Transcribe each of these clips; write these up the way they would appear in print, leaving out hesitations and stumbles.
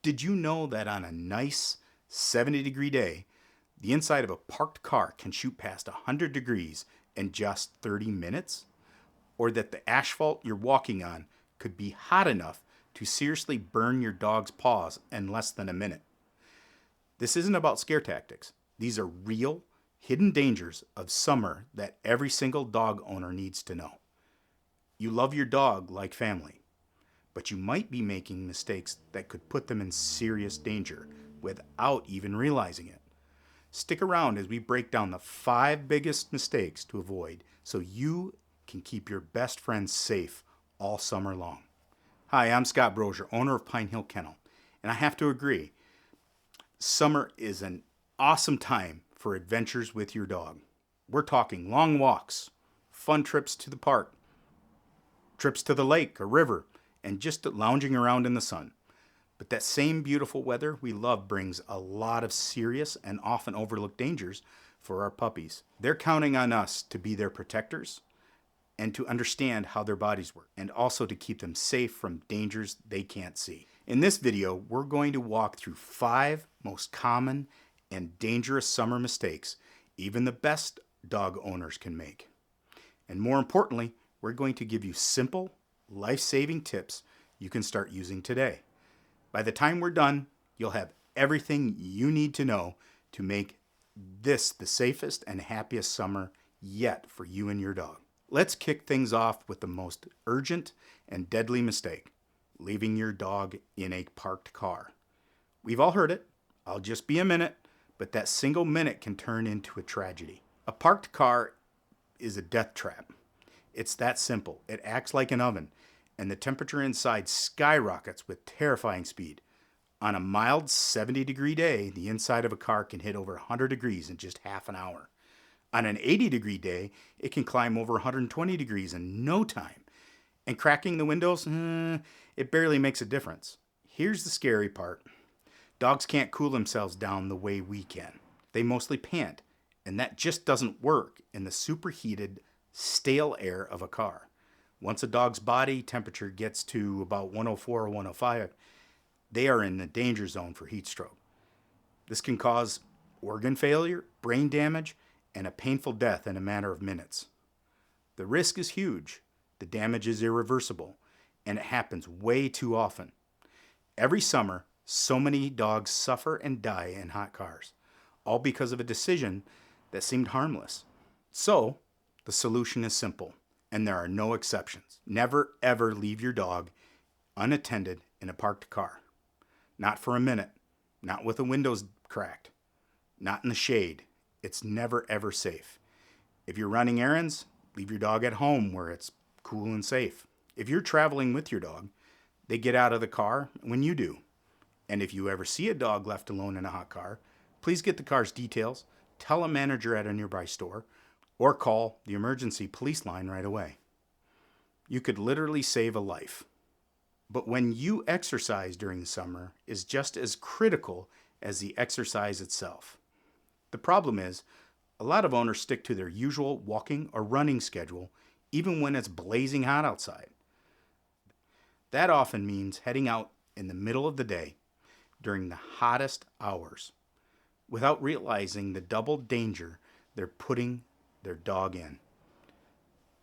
Did you know that on a nice 70-degree day, the inside of a parked car can shoot past 100 degrees in just 30 minutes? Or that the asphalt you're walking on could be hot enough to seriously burn your dog's paws in less than a minute? This isn't about scare tactics. These are real, hidden dangers of summer that every single dog owner needs to know. You love your dog like family, but you might be making mistakes that could put them in serious danger without even realizing it. Stick around as we break down the 5 biggest mistakes to avoid so you can keep your best friends safe all summer long. Hi, I'm Scott Brozier, owner of Pine Hill Kennel, and I have to agree, summer is an awesome time for adventures with your dog. We're talking long walks, fun trips to the park, trips to the lake or river, and just lounging around in the sun. But that same beautiful weather we love brings a lot of serious and often overlooked dangers for our puppies. They're counting on us to be their protectors and to understand how their bodies work, and also to keep them safe from dangers they can't see. In this video, we're going to walk through 5 most common and dangerous summer mistakes even the best dog owners can make. And more importantly, we're going to give you simple, life-saving tips you can start using today. By the time we're done, you'll have everything you need to know to make this the safest and happiest summer yet for you and your dog. Let's kick things off with the most urgent and deadly mistake: leaving your dog in a parked car. We've all heard it. I'll just be a minute, but that single minute can turn into a tragedy. A parked car is a death trap. It's that simple. It acts like an oven, and the temperature inside skyrockets with terrifying speed. On a mild 70-degree day, the inside of a car can hit over 100 degrees in just half an hour. On an 80-degree day, it can climb over 120 degrees in no time. And cracking the windows, it barely makes a difference. Here's the scary part. Dogs can't cool themselves down the way we can. They mostly pant, and that just doesn't work in the superheated, stale air of a car. Once a dog's body temperature gets to about 104 or 105, they are in the danger zone for heat stroke. This can cause organ failure, brain damage, and a painful death in a matter of minutes. The risk is huge, the damage is irreversible, and it happens way too often. Every summer, so many dogs suffer and die in hot cars, all because of a decision that seemed harmless. So, the solution is simple, and there are no exceptions. Never ever leave your dog unattended in a parked car. Not for a minute, not with the windows cracked, not in the shade. It's never ever safe. If you're running errands, leave your dog at home where it's cool and safe. If you're traveling with your dog, they get out of the car when you do. And if you ever see a dog left alone in a hot car, please get the car's details, tell a manager at a nearby store, or call the emergency police line right away. You could literally save a life. But when you exercise during the summer is just as critical as the exercise itself. The problem is, a lot of owners stick to their usual walking or running schedule even when it's blazing hot outside. That often means heading out in the middle of the day during the hottest hours without realizing the double danger they're putting their dog in: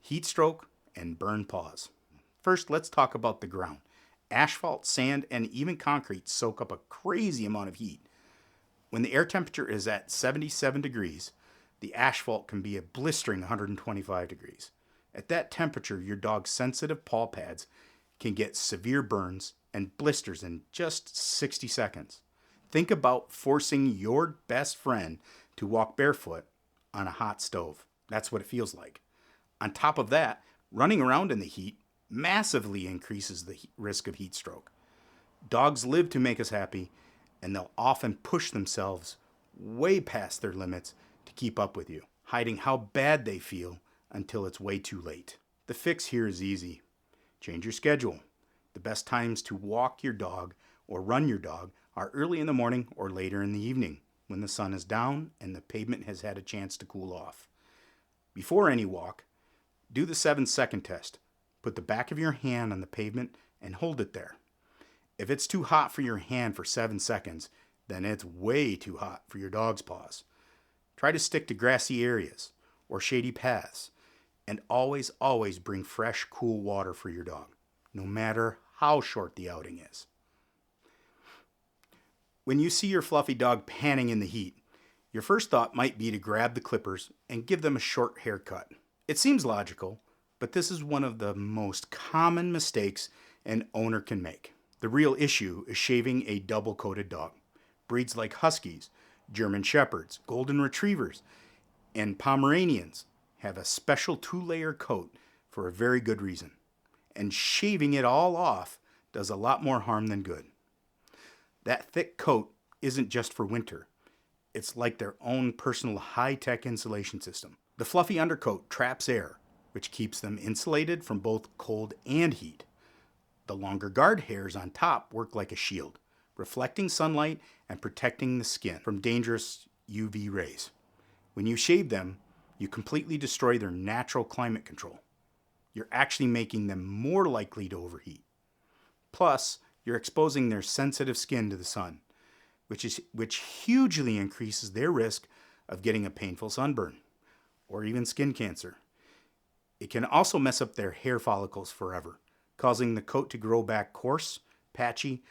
heat stroke and burn paws. First, let's talk about the ground. Asphalt, sand, and even concrete soak up a crazy amount of heat. When the air temperature is at 77 degrees, the asphalt can be a blistering 125 degrees. At that temperature, your dog's sensitive paw pads can get severe burns and blisters in just 60 seconds. Think about forcing your best friend to walk barefoot on a hot stove. That's what it feels like. On top of that, running around in the heat massively increases the risk of heat stroke. Dogs live to make us happy, and they'll often push themselves way past their limits to keep up with you, hiding how bad they feel until it's way too late. The fix here is easy. Change your schedule. The best times to walk your dog or run your dog are early in the morning or later in the evening, when the sun is down and the pavement has had a chance to cool off. Before any walk, do the 7-second test. Put the back of your hand on the pavement and hold it there. If it's too hot for your hand for 7 seconds, then it's way too hot for your dog's paws. Try to stick to grassy areas or shady paths, and always bring fresh, cool water for your dog, no matter how short the outing is. When you see your fluffy dog panting in the heat, your first thought might be to grab the clippers and give them a short haircut. It seems logical, but this is one of the most common mistakes an owner can make. The real issue is shaving a double-coated dog. Breeds like Huskies, German Shepherds, Golden Retrievers, and Pomeranians have a special 2-layer coat for a very good reason. And shaving it all off does a lot more harm than good. That thick coat isn't just for winter. It's like their own personal high-tech insulation system. The fluffy undercoat traps air, which keeps them insulated from both cold and heat. The longer guard hairs on top work like a shield, reflecting sunlight and protecting the skin from dangerous UV rays. When you shave them, you completely destroy their natural climate control. You're actually making them more likely to overheat. Plus, you're exposing their sensitive skin to the sun, which hugely increases their risk of getting a painful sunburn or even skin cancer. It can also mess up their hair follicles forever, causing the coat to grow back coarse, patchy,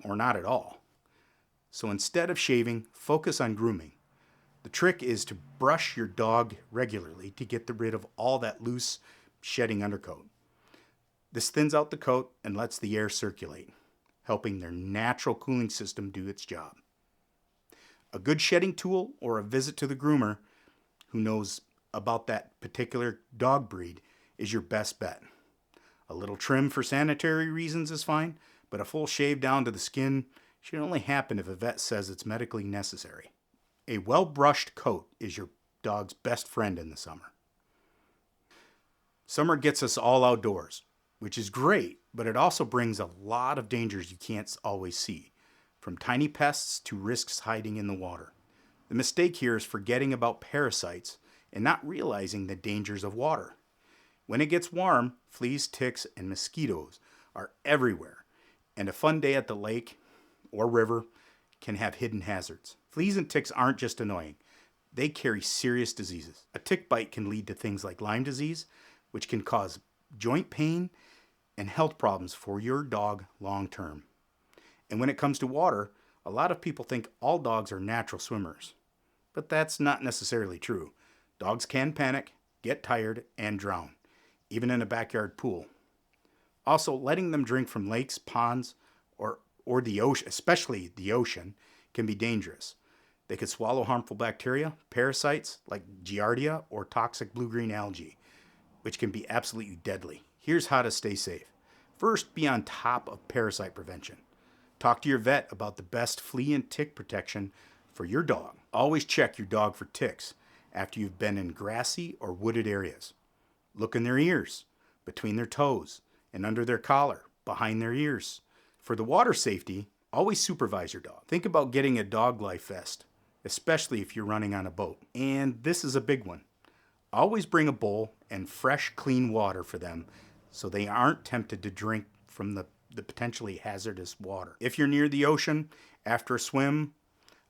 or not at all. So instead of shaving, focus on grooming. The trick is to brush your dog regularly to get rid of all that loose, shedding undercoat. This thins out the coat and lets the air circulate, helping their natural cooling system do its job. A good shedding tool or a visit to the groomer who knows about that particular dog breed is your best bet. A little trim for sanitary reasons is fine, but a full shave down to the skin should only happen if a vet says it's medically necessary. A well-brushed coat is your dog's best friend in the summer. Summer gets us all outdoors, which is great, but it also brings a lot of dangers you can't always see, from tiny pests to risks hiding in the water. The mistake here is forgetting about parasites and not realizing the dangers of water. When it gets warm, fleas, ticks, and mosquitoes are everywhere, and a fun day at the lake or river can have hidden hazards. Fleas and ticks aren't just annoying. They carry serious diseases. A tick bite can lead to things like Lyme disease, which can cause joint pain and health problems for your dog long term. And when it comes to water, a lot of people think all dogs are natural swimmers. But that's not necessarily true. Dogs can panic, get tired, and drown, even in a backyard pool. Also, letting them drink from lakes, ponds, or the ocean, especially the ocean, can be dangerous. They could swallow harmful bacteria, parasites like Giardia, or toxic blue-green algae, which can be absolutely deadly. Here's how to stay safe. First, be on top of parasite prevention. Talk to your vet about the best flea and tick protection for your dog. Always check your dog for ticks after you've been in grassy or wooded areas. Look in their ears, between their toes, and under their collar, behind their ears. For the water safety, always supervise your dog. Think about getting a dog life vest, especially if you're running on a boat. And this is a big one. Always bring a bowl and fresh, clean water for them so they aren't tempted to drink from the potentially hazardous water. If you're near the ocean, after a swim,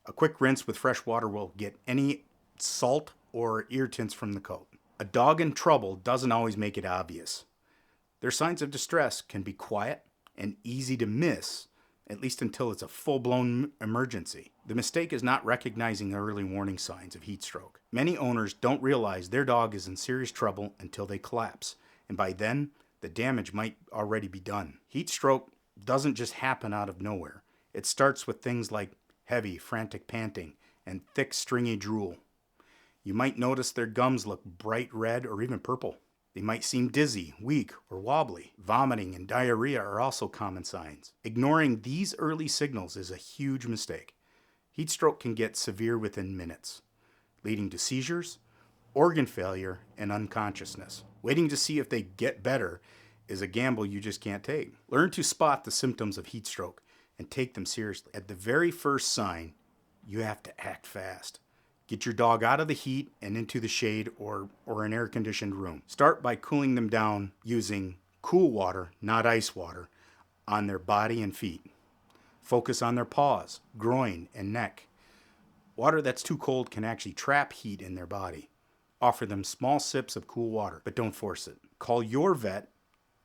a quick rinse with fresh water will get any salt or irritants from the coat. A dog in trouble doesn't always make it obvious. Their signs of distress can be quiet and easy to miss, at least until it's a full-blown emergency. The mistake is not recognizing early warning signs of heat stroke. Many owners don't realize their dog is in serious trouble until they collapse, and by then, the damage might already be done. Heat stroke doesn't just happen out of nowhere. It starts with things like heavy, frantic panting and thick, stringy drool. You might notice their gums look bright red or even purple. They might seem dizzy, weak, or wobbly. Vomiting and diarrhea are also common signs. Ignoring these early signals is a huge mistake. Heat stroke can get severe within minutes, leading to seizures, organ failure, and unconsciousness. Waiting to see if they get better is a gamble you just can't take. Learn to spot the symptoms of heat stroke and take them seriously. At the very first sign, you have to act fast. Get your dog out of the heat and into the shade or an air-conditioned room. Start by cooling them down using cool water, not ice water, on their body and feet. Focus on their paws, groin, and neck. Water that's too cold can actually trap heat in their body. Offer them small sips of cool water, but don't force it. Call your vet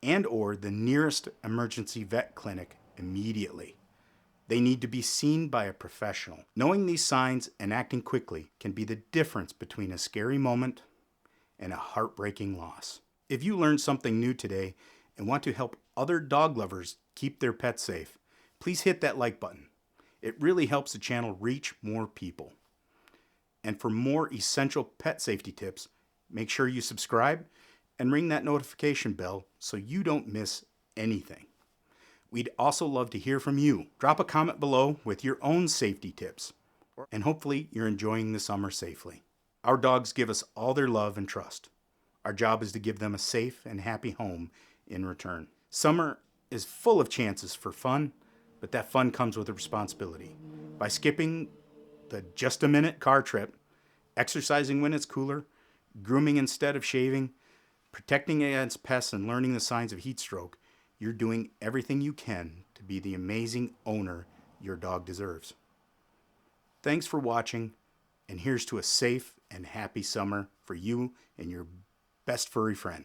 and/or the nearest emergency vet clinic immediately. They need to be seen by a professional. Knowing these signs and acting quickly can be the difference between a scary moment and a heartbreaking loss. If you learned something new today and want to help other dog lovers keep their pets safe, please hit that like button. It really helps the channel reach more people. And for more essential pet safety tips, make sure you subscribe and ring that notification bell so you don't miss anything. We'd also love to hear from you. Drop a comment below with your own safety tips. And hopefully you're enjoying the summer safely. Our dogs give us all their love and trust. Our job is to give them a safe and happy home in return. Summer is full of chances for fun, but that fun comes with a responsibility. By skipping the just a minute car trip, exercising when it's cooler, grooming instead of shaving, protecting against pests, and learning the signs of heat stroke, you're doing everything you can to be the amazing owner your dog deserves. Thanks for watching, and here's to a safe and happy summer for you and your best furry friend.